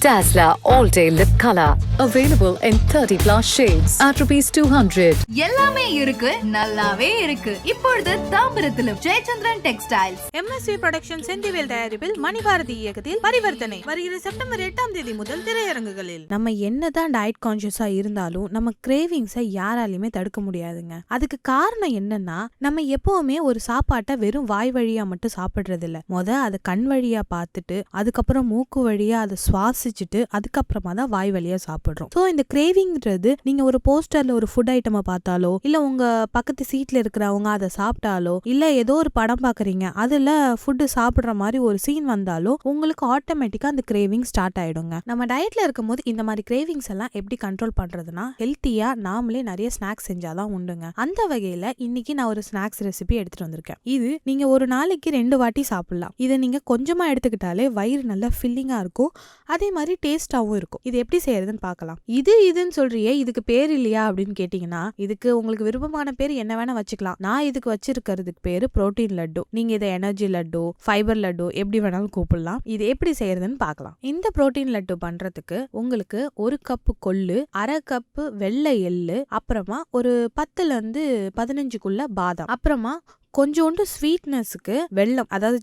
Dazzler All-Day Lip Color. Available in 30+ shades at ₹200. எல்லாமே இருக்கு, நல்லாவே இருக்கு. இப்பொழுது தாம்பரத்திலும் Jayachandran textiles. MSV production Senthivel தயாரிப்பில் மணிபாரதி இயக்கத்தில் பரிவர்த்தனை வருகிற செப்டம்பர் 8ஆம் தேதி முதல் திரையரங்குகளில். நம்ம என்னதான் டயட் கான்ஷியஸா இருந்தாலும் நம்ம கிரேவிங்ஸை யாராலையுமே தடுக்க முடியாதுங்க. அதுக்கு காரணம் என்னன்னா, நம்ம எப்பவுமே ஒரு சாப்பாட்டை வெறும் வாய் வழியா மட்டும் சாப்பிடுறது இல்ல. அதை கண் வழியா பார்த்துட்டு அதுக்கப்புறம் மூக்கு வழியா அதை சுவாசிச்சுட்டு அதுக்கப்புறமா தான் வாய் வழியா சாப்பிடுறோம். ஸோ இந்த கிரேவிங்கிறது நீங்க ஒரு போஸ்டர்ல ஒரு ஃபுட் ஐட்டமை பார்த்தாலோ, இல்ல உங்க பக்கத்து சீட்ல இருக்கிறவங்க அதை சாப்பிட்டாலோ, இல்ல ஏதோ ஒரு படம் பாக்குறீங்க அதுல ஃபுட்டு சாப்பிடுற மாதிரி ஒரு சீன் வந்தாலோ உங்களுக்கு ஆட்டோமேட்டிக்கா அந்த கிரேவிங் ஸ்டார்ட் ஆயிடுங்க. நம்ம டயட்ல இருக்கும் போது இந்த மாதிரி கிரேவிங்ஸ் எல்லாம் எப்படி கண்ட்ரோல் பண்றதுன்னா, ஹெல்த்தியா நாமளே நிறைய ஸ்நாக்ஸ் செஞ்சாதான் உண்டுங்க. அந்த வகையில இன்னைக்கு நான் ஒரு ஸ்நாக்ஸ் ரெசிபி எடுத்துட்டு வந்திருக்கேன். இது நீங்க ஒரு நாளைக்கு 2 வாட்டி சாப்பிடலாம். இதை நீங்க கொஞ்சமா எடுத்துக்கிட்டாலே வயிறு நல்லா ஃபில்லிங்கா இருக்கும், அதே மாதிரி டேஸ்டாவும் இருக்கும். இது எப்படி செய்யறதுன்னு பார்க்கலாம். இதுன்னு சொல்றியே, இதுக்கு பேர் இல்லையா அப்படின்னு கேட்டீங்கன்னா, இதுக்கு உங்களுக்கு விருப்பமான பேர் என்ன வேணா வச்சுக்கலாம். நான் இதுக்கு வச்சிருக்கிறதுக்கு பேரு புரோட்டீன் லட்டு. நீங்க இதை எனர்ஜி லட்டு, ஃபைபர் லட்டு எப்படி வேணாலும் கூப்பிடலாம். இது எப்படி செய்யறதுன்னு பார்க்கலாம். இந்த புரோட்டீன் லட்டு பண்றதுக்கு உங்களுக்கு 1 கப்பு கொள்ளு, 1/2 கப்பு வெள்ளை எள்ளு, அப்புறமா ஒரு 10ல இருந்து 15க்குள்ள பாதாம், அப்புறமா கொஞ்சோண்டு ஸ்வீட்னஸ்க்கு வெல்லம், அதாவது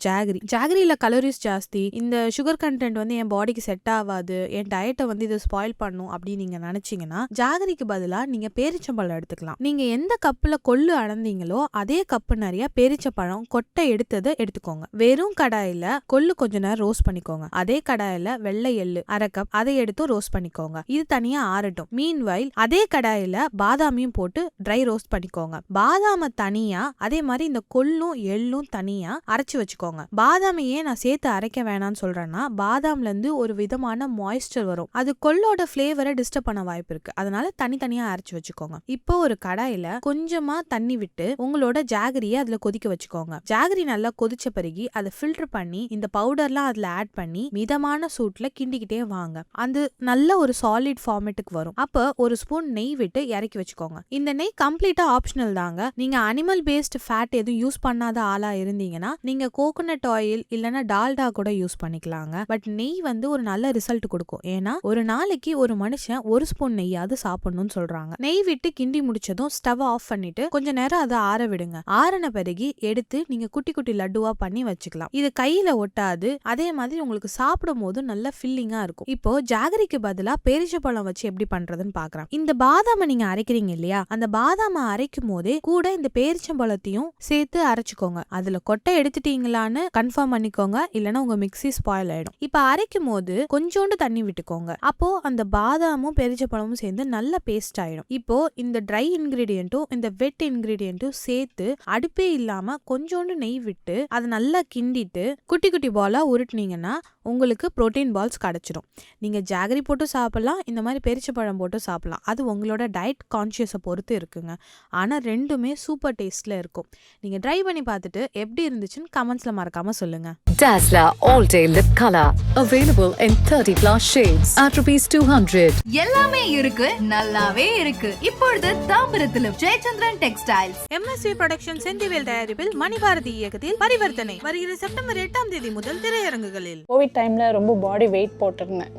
ஜாகரியில கலோரிஸ் ஜாஸ்தி, இந்த சுகர் கண்டென்ட் வந்து என் பாடிக்கு செட் ஆகாது, என் டயட்டை வந்து இது ஸ்பாயில் பண்ணும் அப்படின்னு நீங்க நினைச்சீங்கன்னா ஜாகரிக்கு பதிலா நீங்க பேரிச்சம்பழம் எடுத்துக்கலாம். நீங்க எந்த கப்புல கொள்ளு அளந்தீங்களோ அதே கப்பு நிறைய பேரிச்சம்பழம் கொட்டை எடுத்ததை எடுத்துக்கோங்க. வெறும் கடாயில கொள்ளு கொஞ்ச நேரம் ரோஸ்ட் பண்ணிக்கோங்க. அதே கடாயில வெள்ளை எள்ளு 1/2 கப் அதை எடுத்து ரோஸ்ட் பண்ணிக்கோங்க. இது தனியா ஆறட்டும். மீன்வைல் அதே கடாயில பாதாமையும் போட்டு ட்ரை ரோஸ்ட் பண்ணிக்கோங்க. பாதாம தனியா, அதே மாதிரி இந்த கொள்ளும் எள்ளும் தனியா அரைச்சு வச்சுக்கோங்க. பாதாமையே நான் சேர்த்து அரைக்க வேணாம்னு சொல்றேன்னா, பாதாம்ல இருந்து ஒரு விதமான மாய்ஸ்டர் வரும், அது கொள்ளோட ஃபிளேவரை டிஸ்டர்ப் பண்ண வாய்ப்பு இருக்கு. அதனால தனித்தனியா அரைச்சு வச்சுக்கோங்க. இப்போ ஒரு கடாயில கொஞ்சமா தண்ணி விட்டு உங்களோட ஜாகரியை அதுல கொதிக்க வச்சுக்கோங்க. ஜாகரி நல்லா கொதிச்ச பிறகு அதை ஃபில்டர் பண்ணி இந்த பவுடர்லாம் அதுல ஆட் பண்ணி மிதமான சூட்ல கிண்டிக்கிட்டே வாங்க. அது நல்ல ஒரு சாலிட் ஃபார்மேட்டுக்கு வரும். அப்ப ஒரு ஸ்பூன் நெய் விட்டு இறக்கி வச்சுக்கோங்க. இந்த நெய் கம்ப்ளீட்டா ஆப்ஷனல் தாங்க. நீங்க அனிமல் பேஸ்ட் ஃபேட் எதுவும் யூஸ் பண்ணாத ஆளா இருந்தீங்கன்னா நீங்க கோகோனட் ஆயில் இல்லனா டால்டா கூட யூஸ் பண்ணிக்கலாங்க. பட் நெய் வந்து ஒரு நல்ல ரிசல்ட் கொடுக்கும். ஏன்னா ஒரு நாளைக்கு ஒரு மனுஷன் 1 ஸ்பூன் நெய்யாவது சாப்பிடணும்னு சொல்றாங்க. நெய் விட்டு கிண்டி முடிச்சதும் ஸ்டவ் ஆஃப் பண்ணிட்டு கொஞ்ச நேரம் அதை ஆற விடுங்க. ஆறின பிறகு எடுத்து நீங்க குட்டி குட்டி லட்டுவா பண்ணி வச்சுக்கலாம். இது கையில ஒட்டாது, அதே மாதிரி உங்களுக்கு சாப்பிடும் போது நல்ல ஃபில்லிங்கா இருக்கும். இப்போ ஜாகரிக்கு பதிலா பேரிச்சம்பழம் வச்சு எப்படி பண்றதுன்னு பாக்குறேன். இந்த பாதாமை நீங்க அரைக்கிறீங்க இல்லையா, அந்த பாதாமை அரைக்கும் போதே கூட இந்த பேரிச்சம்பழத்தையும் சேர்த்து அரைச்சுக்கோங்க. அதுல கொட்டை எடுத்துட்டீங்களான்னு கன்ஃபார்ம் பண்ணிக்கோங்க, இல்லனா உங்க மிக்ஸி ஸ்பாயில் ஆயிடும். இப்ப அரைக்கும் போது கொஞ்சோண்டு தண்ணி விட்டுக்கோங்க. அப்போ அந்த பாதாமும் பேரிச்சம்பழமும் சேர்ந்து நல்ல பேஸ்ட் ஆயிடும். இப்போ இந்த ட்ரை இன்கிரீடியன்ட்டும் இந்த வெட் இன்கிரீடியன்ட்டும் சேர்த்து அடுப்பே இல்லாம கொஞ்சோண்டு நெய் விட்டு அதை நல்லா கிண்டிட்டு குட்டி குட்டி பாலா உருட்டுனீங்கன்னா உங்களுக்கு புரோட்டீன் பால்ஸ் கிடைச்சிடும். நீங்க ஜாகரி போட்டு சாப்பிடலாம், இந்த மாதிரி பேரிச்சம்பழம் போட்டு சாப்பிடலாம். அது உங்களோட டயட் கான்ஷியஸை பொறுத்து இருக்குங்க. ஆனா ரெண்டுமே சூப்பர் டேஸ்ட்ல இருக்கும். நீங்க ட்ரை பண்ணி பார்த்துட்டு எப்படி இருந்துச்சுன்னு கமெண்ட்ஸ்ல மறக்காம சொல்லுங்க. Dazzler All-Day Lip Color. Available in 30+ shades at ₹200. எல்லாமே இருக்கு, நல்லாவே இருக்கு. இப்பொழுது தாம்பரத்திலும் Jayachandran textiles. MSV production Senthivel தயாரிப்பில் மணிபாரதி இயக்கத்தில் பரிவர்த்தனை வருகிற செப்டம்பர் 8ஆம் தேதி முதல் திரையரங்குகளில். கோவிட் டைம்ல ரொம்ப பாடி வெயிட் போட்டிருந்தேன்.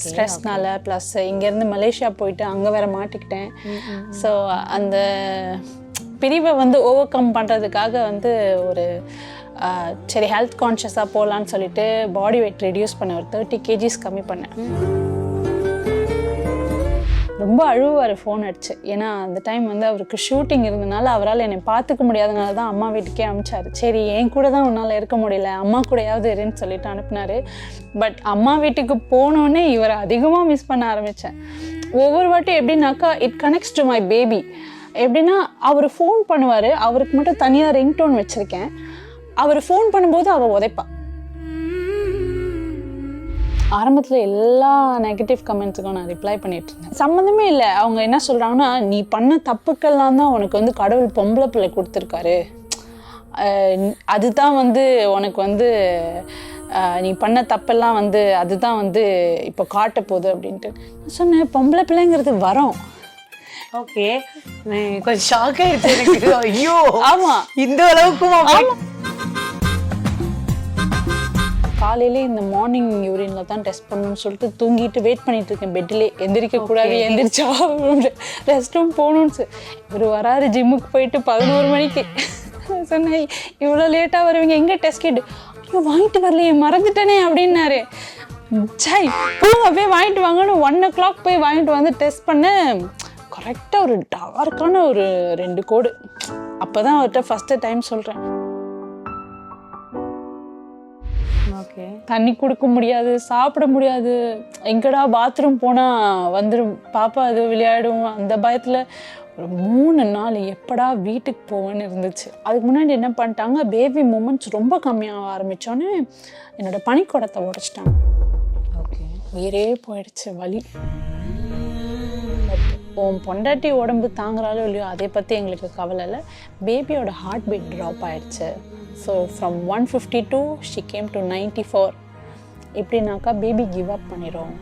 ஸ்ட்ரெஸ்னால ப்ளஸ் இங்கேருந்து மலேசியா போயிட்டு அங்கே வேற மாட்டிக்கிட்டேன். ஸோ அந்த பிரிவை வந்து ஓவர் கம் பண்ணுறதுக்காக வந்து ஒரு சரி ஹெல்த் கான்ஷியஸாக போகலான்னு சொல்லிட்டு பாடி வெயிட் ரெடியூஸ் பண்ண ஒரு 30 kgs கம்மி பண்ணேன். ரொம்ப அழுவார் ஃபோன் அடிச்சு. ஏன்னா அந்த டைம் வந்து அவருக்கு ஷூட்டிங் இருந்தனால அவரால் என்னை பார்த்துக்க முடியாதனால தான் அம்மா வீட்டுக்கே அனுப்பிச்சாரு. சரி என் கூட தான் உன்னால் இருக்க முடியல, அம்மா கூடயாவது இருன்னு சொல்லிட்டு அனுப்பினார். பட் அம்மா வீட்டுக்கு போனோடனே இவரை அதிகமாக மிஸ் பண்ண ஆரம்பித்தேன். ஒவ்வொரு வாட்டியும் எப்படின்னாக்கா it connects to my baby. எப்படின்னா அவர் ஃபோன் பண்ணுவார், அவருக்கு மட்டும் தனியாக ரிங்டோன் வச்சுருக்கேன். அவர் ஃபோன் பண்ணும்போது அவள் உதைப்பா. ஆரம்பத்தில் எல்லா நெகட்டிவ் கமெண்ட்ஸுக்கும் நான் ரிப்ளை பண்ணிட்டு இருந்தேன். சம்மந்தமே இல்லை. அவங்க என்ன சொல்கிறாங்கன்னா, நீ பண்ண தப்புக்கெல்லாம் தான் உனக்கு வந்து கடவுள் பொம்பளை பிள்ளை கொடுத்துருக்காரு, அதுதான் வந்து உனக்கு வந்து நீ பண்ண தப்பெல்லாம் வந்து அதுதான் வந்து இப்போ காட்ட போகுது அப்படின்ட்டு நான் சொன்னேன். பொம்பளை பிள்ளைங்கிறது வரோம். ஓகே, கொஞ்சம் ஷாக் ஆயிடுச்சு எனக்கு. ஐயோ, ஆமாம், இந்த அளவுக்கு காலையிலே இந்த மார்னிங் யூரினில் தான் டெஸ்ட் பண்ணணும்னு சொல்லிட்டு தூங்கிட்டு வெயிட் பண்ணிட்டு இருக்கேன் பெட்டிலே. எந்திரிக்கக்கூடாது, எந்திரிச்சா ரெஸ்ட் ரூம் போகணும்னு. இவர் வராரு ஜிம்முக்கு போயிட்டு 11 மணிக்கு. சொன்னேன் இவ்வளோ லேட்டாக வருவீங்க, எங்கே டெஸ்ட் கிட்? ஐயோ வாங்கிட்டு வரலையே, மறந்துட்டேனே அப்படின்னாரு. சரி போங்க அப்படியே வாங்கிட்டு வாங்கன்னு 1 o'clock போய் வாங்கிட்டு வந்து டெஸ்ட் பண்ணேன். கரெக்டாக ஒரு டார்க்கான ஒரு 2 கோடு. அப்போ தான் அவர்கிட்ட ஃபஸ்ட்டு டைம் சொல்கிறேன். ஓகே. தண்ணி கொடுக்க முடியாது, சாப்பிட முடியாது. எங்கடா பாத்ரூம் போனால் வந்துடும் பாப்பா, அது விளையாடும். அந்த பயத்தில் ஒரு 3 நாள் எப்படா வீட்டுக்கு போவேன்னு இருந்துச்சு. அதுக்கு முன்னாடி என்ன பண்ணிட்டாங்க, பேபி மூமெண்ட்ஸ் ரொம்ப கம்மியாக ஆரம்பித்தோன்னே என்னோடய பனிக்கூடத்தை உடைச்சிட்டாங்க. ஓகே. உயிரே போயிடுச்சு, வலி. உன் பொண்டாட்டி உடம்பு தாங்குறாலோ இல்லையோ அதை பற்றி எங்களுக்கு கவலை இல்லை. பேபியோட ஹார்ட் பீட் ட்ராப் ஆகிடுச்சு. So from 152 she came to 94. எப்படின்னாக்கா பேபி கிவ் அப் பண்ணிடும்.